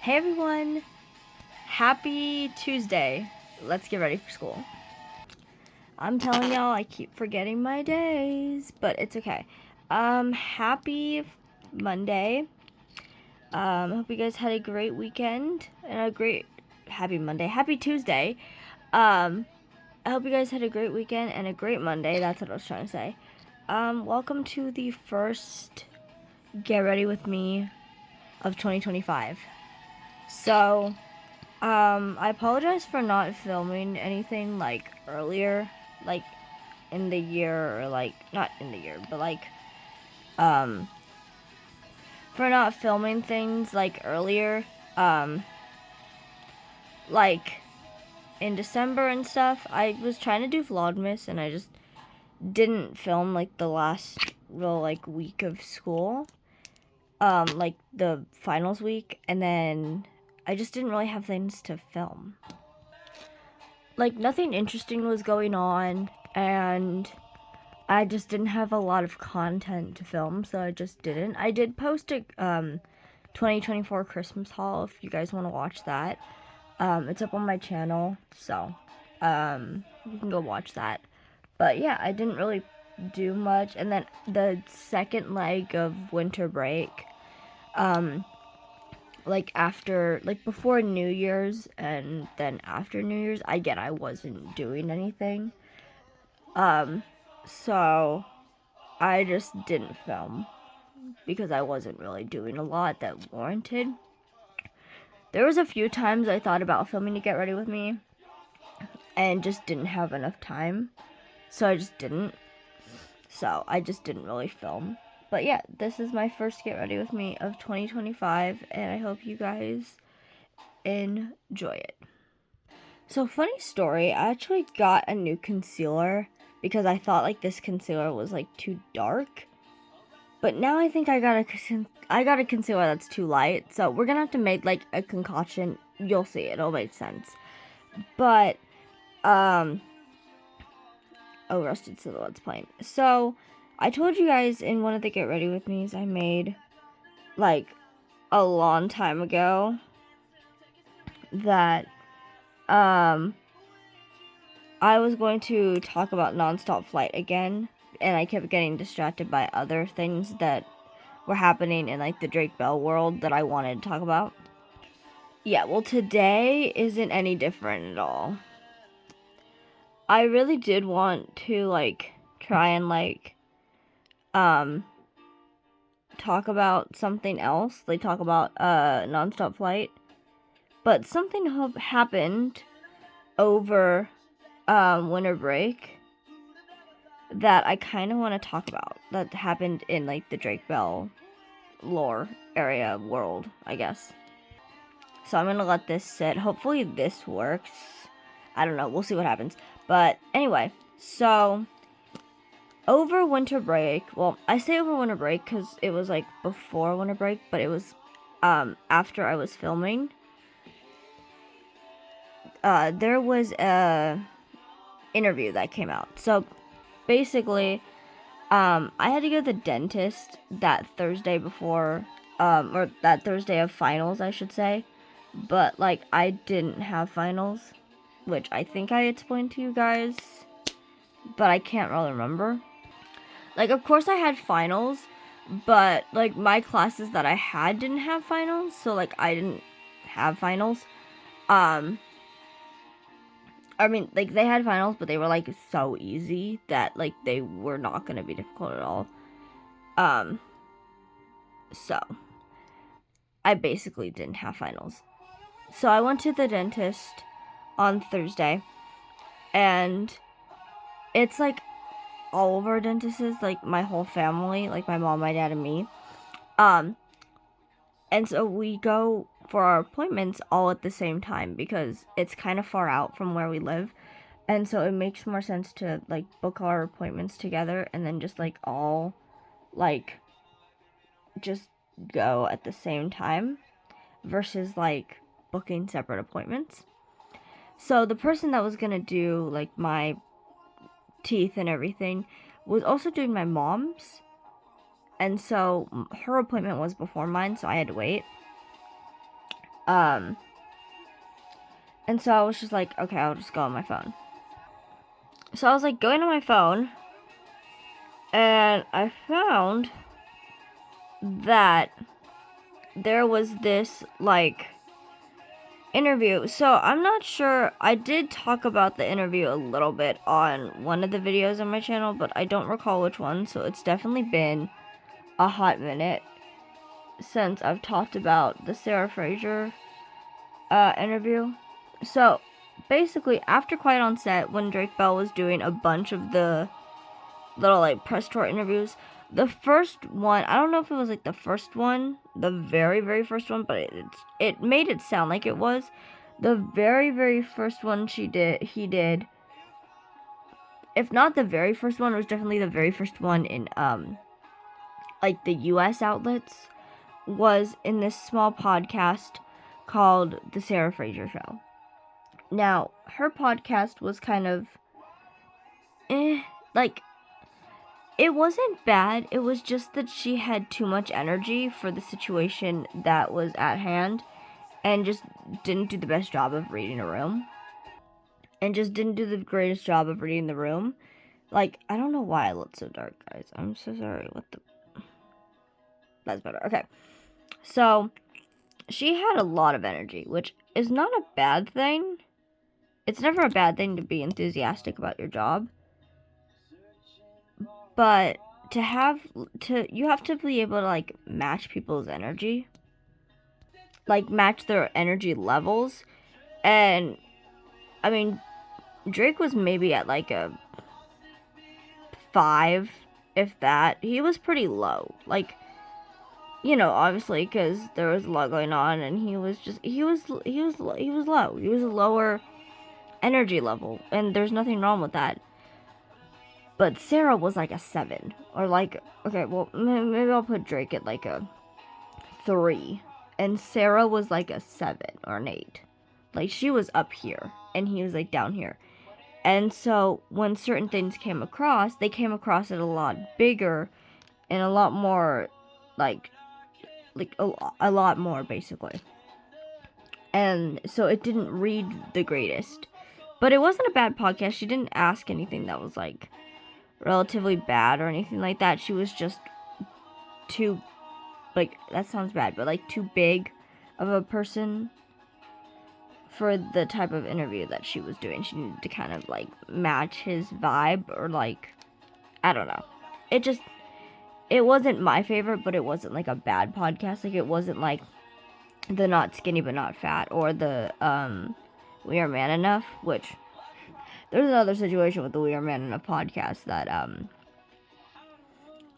Hey everyone! Happy Tuesday. Let's get ready for school. I'm telling y'all, I keep forgetting my days, but it's okay. Happy Monday. Hope you guys had a great weekend and happy Tuesday. I hope you guys had a great weekend and a great Monday. That's what I was trying to say. Welcome to the first Get Ready With Me of 2025. So, I apologize for not filming anything, like, earlier, like, in the year, or, like, not in the year, but, like, for not filming things, like, earlier, like, in December and stuff. I was trying to do Vlogmas, and I just didn't film, like, the last real, like, week of school, like, the finals week, and then I just didn't really have things to film. Like, nothing interesting was going on, and I just didn't have a lot of content to film, so I just didn't. I did post a 2024 Christmas haul if you guys want to watch that. It's up on my channel, so you can go watch that. But yeah, I didn't really do much. And then the second leg of winter break, like before New Year's and then after New Year's, I wasn't doing anything. So I just didn't film because I wasn't really doing a lot that warranted. There was a few times I thought about filming to Get Ready With Me and just didn't have enough time. So I just didn't. So I just didn't really film. But yeah, this is my first Get Ready With Me of 2025, and I hope you guys enjoy it. So, funny story, I actually got a new concealer because I thought, like, this concealer was, like, too dark. But now I think I got a concealer that's too light. So, we're gonna have to make, like, a concoction. You'll see, it'll make sense. But, oh, Rusted Silhouette's playing. So, I told you guys in one of the Get Ready With Me's I made, like, a long time ago that, I was going to talk about Nonstop Flight again, and I kept getting distracted by other things that were happening in, like, the Drake Bell world that I wanted to talk about. Yeah, well, today isn't any different at all. I really did want to, like, try and, like, talk about something else, like, talk about, Nonstop Flight, but something happened over, winter break that I kind of want to talk about that happened in, like, the Drake Bell lore area world, I guess. So I'm gonna let this sit. Hopefully this works. I don't know. We'll see what happens. But anyway, so over winter break, well, I say over winter break because it was, like, before winter break, but it was after I was filming. There was a interview that came out. So basically, I had to go to the dentist that Thursday before, or that Thursday of finals, I should say. But, like, I didn't have finals, which I think I explained to you guys, but I can't really remember. Like, of course I had finals, but, like, my classes that I had didn't have finals, so, like, I didn't have finals. I mean, like, they had finals, but they were, like, so easy that, like, they were not gonna be difficult at all. So, I basically didn't have finals. So, I went to the dentist on Thursday, and it's, like, all of our dentists, like, my whole family, like, my mom, my dad, and me. And so we go for our appointments all at the same time because it's kind of far out from where we live. And so it makes more sense to, like, book our appointments together and then just, like, all, like, just go at the same time versus, like, booking separate appointments. So the person that was gonna do, like, my teeth and everything was also doing my mom's. And so her appointment was before mine, so I had to wait. And so I was just like, okay, I'll just go on my phone. So I was like going on my phone, and I found that there was this like interview. So I'm not sure. I did talk about the interview a little bit on one of the videos on my channel, but I don't recall which one. So it's definitely been a hot minute since I've talked about the Sarah Fraser interview. So basically, after Quiet on Set, when Drake Bell was doing a bunch of the little like press tour interviews, the first one, I don't know if it was like the first one, the very, very first one, but it made it sound like it was. The very, very first one he did, if not the very first one, it was definitely the very first one in like the US outlets, was in this small podcast called The Sarah Fraser Show. Now, her podcast was kind of like, it wasn't bad. It was just that she had too much energy for the situation that was at hand and just didn't do the best job of reading a room. And just didn't do the greatest job of reading the room. Like, I don't know why I look so dark, guys. I'm so sorry. What the... That's better. Okay. So, she had a lot of energy, which is not a bad thing. It's never a bad thing to be enthusiastic about your job. But you have to be able to like match people's energy, like match their energy levels. And I mean, Drake was maybe at like a 5, if that. He was pretty low, like, you know, obviously because there was a lot going on, and he was low. He was a lower energy level, and there's nothing wrong with that. But Sarah was like a 7, or like, okay, well, maybe I'll put Drake at like a 3, and Sarah was like a 7 or an 8. Like, she was up here, and he was like down here. And so when certain things came across, they came across it a lot bigger and a lot more, like a lot more, basically. And so it didn't read the greatest. But it wasn't a bad podcast. She didn't ask anything that was like relatively bad or anything like that. She was just too, like, that sounds bad, but like too big of a person for the type of interview that she was doing. She needed to kind of like match his vibe, or like, I don't know. It wasn't my favorite, but it wasn't like a bad podcast. Like, it wasn't like the Not Skinny But Not Fat, or the We Are Man Enough, which there's another situation with the We Are Man Enough podcast that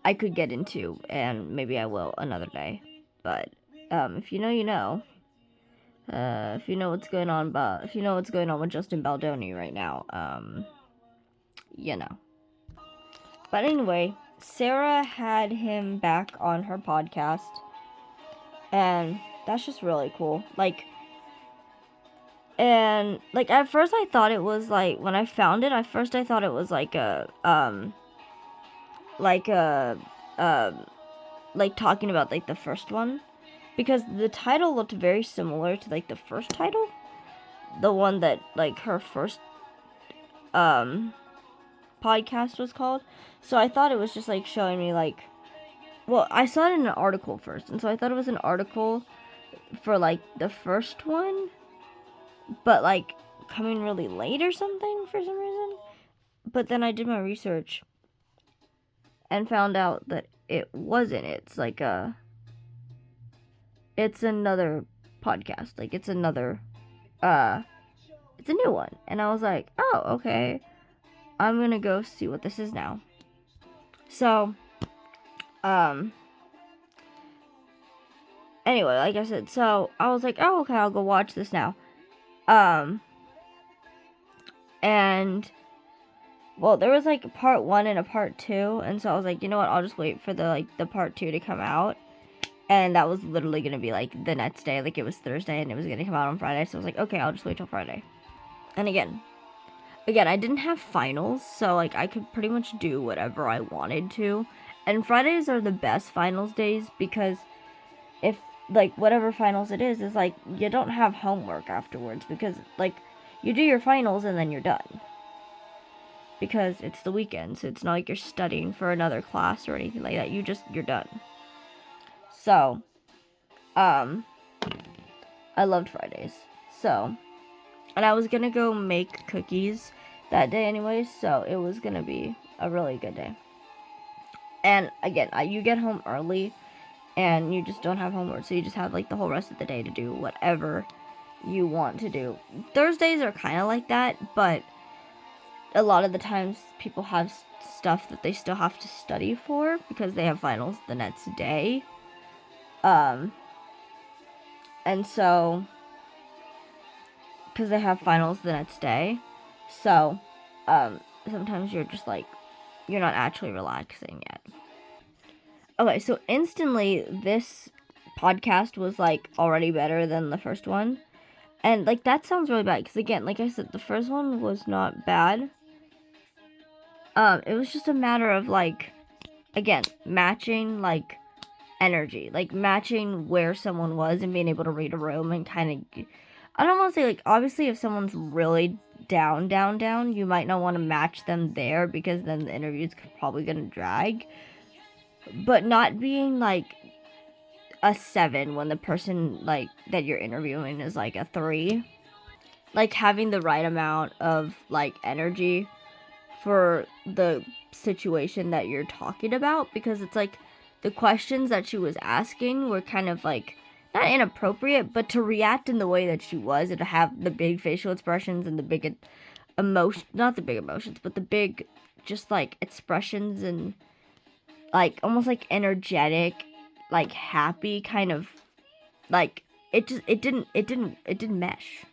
I could get into, and maybe I will another day. But if you know, you know. If you know what's going on, with Justin Baldoni right now, you know. But anyway, Sarah had him back on her podcast, and that's just really cool. Like, and like at first I thought it was like, when I found it, I thought it was like like talking about like the first one, because the title looked very similar to like the first title, the one that like her first podcast was called. So I thought it was just like showing me like, well, I saw it in an article first, and so I thought it was an article for like the first one, but like coming really late or something for some reason. But then I did my research and found out that it wasn't. It's like it's another podcast. Like, it's another, it's a new one. And I was like, oh, okay, I'm gonna go see what this is now. So, anyway, like I said, so I was like, oh, okay, I'll go watch this now. And, well, there was like a part 1 and a part 2, and so I was like, you know what, I'll just wait for the part 2 to come out. And that was literally gonna be like the next day. Like, it was Thursday and it was gonna come out on Friday, so I was like, okay, I'll just wait till Friday. And again, I didn't have finals, so like I could pretty much do whatever I wanted to. And Fridays are the best finals days, because if like, whatever finals it is like, you don't have homework afterwards, because, like, you do your finals and then you're done. Because it's the weekend, so it's not like you're studying for another class or anything like that. You're done. So, I loved Fridays. So, and I was gonna go make cookies that day anyway, so it was gonna be a really good day. And again, you get home early, and you just don't have homework, so you just have, like, the whole rest of the day to do whatever you want to do. Thursdays are kind of like that, but a lot of the times people have stuff that they still have to study for because they have finals the next day. And so, because they have finals the next day, so, sometimes you're just, like, you're not actually relaxing yet. Okay, so instantly, this podcast was, like, already better than the first one. And, like, that sounds really bad, because, again, like I said, the first one was not bad. It was just a matter of, like, again, matching, like, energy. Like, matching where someone was and being able to read a room and kind of... I don't want to say, like, obviously, if someone's really down, you might not want to match them there, because then the interview's probably going to drag. But not being, like, a 7 when the person, like, that you're interviewing is, like, a 3. Like, having the right amount of, like, energy for the situation that you're talking about, because it's like the questions that she was asking were kind of, like, not inappropriate, but to react in the way that she was and to have the big facial expressions and the big emotion, not the big emotions, but the big just, like, expressions and, like, almost like energetic, like, happy kind of, like, it didn't mesh.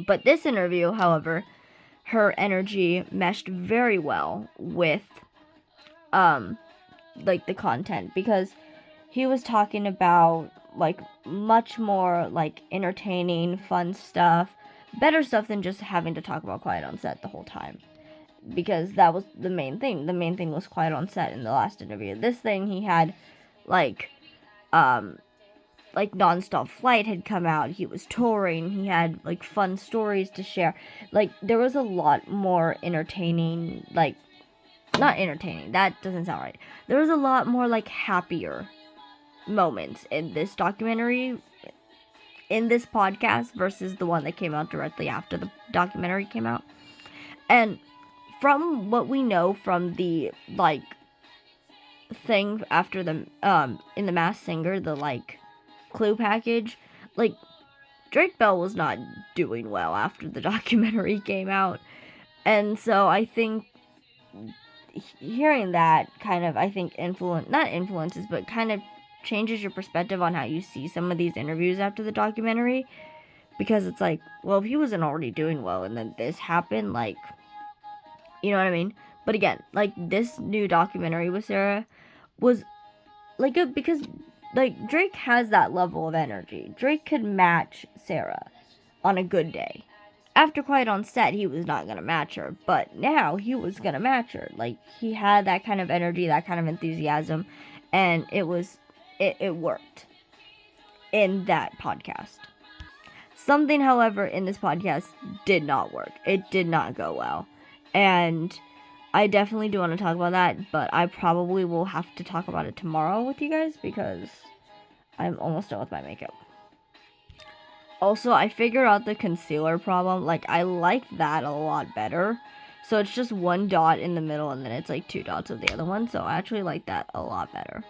But this interview, however, her energy meshed very well with, like, the content, because he was talking about, like, much more, like, entertaining, fun stuff, better stuff than just having to talk about quiet on set the whole time, because that was the main thing. The main thing was quiet on set in the last interview. This thing, he had, like, Nonstop Flight had come out, he was touring, he had, like, fun stories to share. Like, there was a lot more entertaining, like, not entertaining, that doesn't sound right. There was a lot more, like, happier moments in this documentary, in this podcast, versus the one that came out directly after the documentary came out. And from what we know from the, like, thing after the, in The Masked Singer, the, like, clue package, like, Drake Bell was not doing well after the documentary came out, and so I think hearing that kind of, I think, not influences, but kind of changes your perspective on how you see some of these interviews after the documentary, because it's like, well, if he wasn't already doing well and then this happened, like, you know what I mean? But again, like, this new documentary with Sarah was, like, good, because, like, Drake has that level of energy. Drake could match Sarah on a good day. After Quiet on Set, he was not going to match her, but now he was going to match her. Like, he had that kind of energy, that kind of enthusiasm, and it worked in that podcast. Something, however, in this podcast did not work. It did not go well. And I definitely do want to talk about that, but I probably will have to talk about it tomorrow with you guys, because I'm almost done with my makeup. Also, I figured out the concealer problem. Like, I like that a lot better. So it's just one dot in the middle, and then it's, like, 2 dots of the other one. So I actually like that a lot better.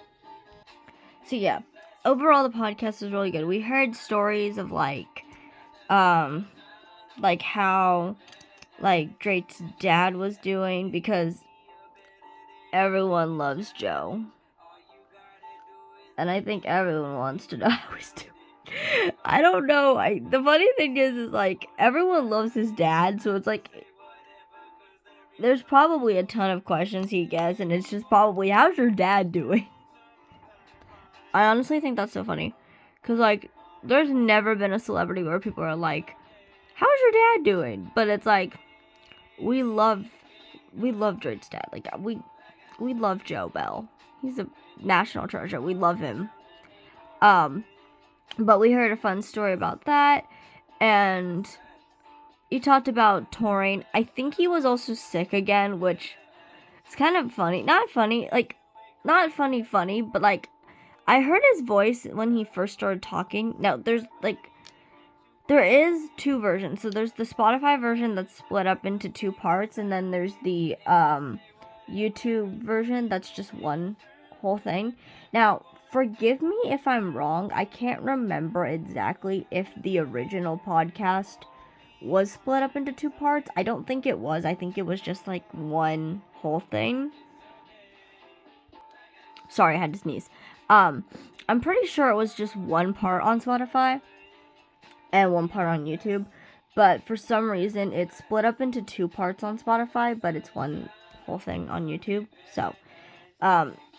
So yeah, overall the podcast is really good. We heard stories of, like how, like, Drake's dad was doing, because everyone loves Joe. And I think everyone wants to know how he's doing. I don't know. The funny thing is, like, everyone loves his dad, so it's like, there's probably a ton of questions he gets, and it's just probably, how's your dad doing? I honestly think that's so funny, because, like, there's never been a celebrity where people are like, how's your dad doing? But it's like, we love Drake's dad. Like, we love Joe Bell. He's a national treasure. We love him. But we heard a fun story about that, and he talked about touring. I think he was also sick again, which is kind of funny. Not funny, like, not funny, but like, I heard his voice when he first started talking. Now, there is two versions. So there's the Spotify version that's split up into two parts, and then there's the YouTube version that's just one whole thing. Now, forgive me if I'm wrong. I can't remember exactly if the original podcast was split up into two parts. I don't think it was. I think it was just like one whole thing. Sorry, I had to sneeze. I'm pretty sure it was just one part on Spotify and one part on YouTube, but for some reason it's split up into two parts on Spotify, but it's one whole thing on YouTube. So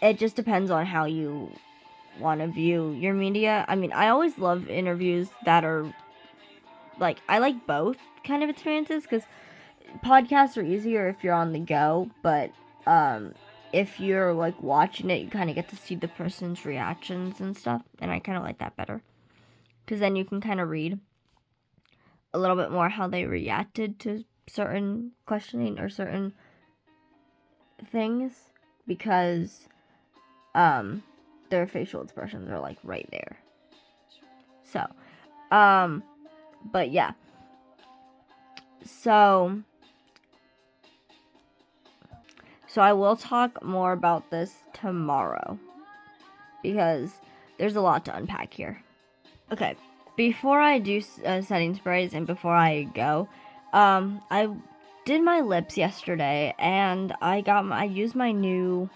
it just depends on how you want to view your media. I mean, I always love interviews that are like, I like both kind of experiences, because podcasts are easier if you're on the go, but if you're like watching it, you kind of get to see the person's reactions and stuff, and I kind of like that better, because then you can kind of read a little bit more how they reacted to certain questioning or certain things, because their facial expressions are like right there. So but yeah, so I will talk more about this tomorrow, because there's a lot to unpack here. Okay, before I do setting sprays and before I go, I did my lips yesterday, and I used my new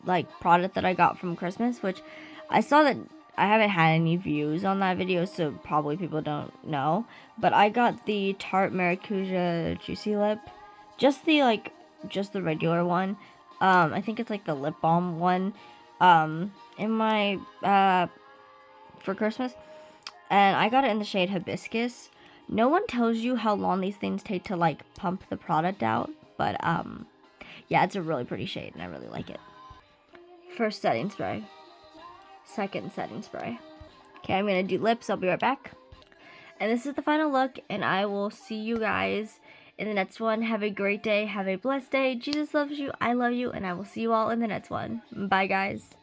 like product that I got from Christmas, which I saw that I haven't had any views on that video, so probably people don't know, but I got the Tarte Maracuja Juicy Lip, just the regular one. I think it's like the lip balm one, in my for Christmas, and I got it in the shade Hibiscus. No one tells you how long these things take to like pump the product out, but yeah, it's a really pretty shade and I really like it. First setting spray. Second setting spray. Okay, I'm gonna do lips. I'll be right back. And this is the final look, and I will see you guys in the next one. Have a great day. Have a blessed day. Jesus loves you. I love you, and I will see you all in the next one. Bye, guys.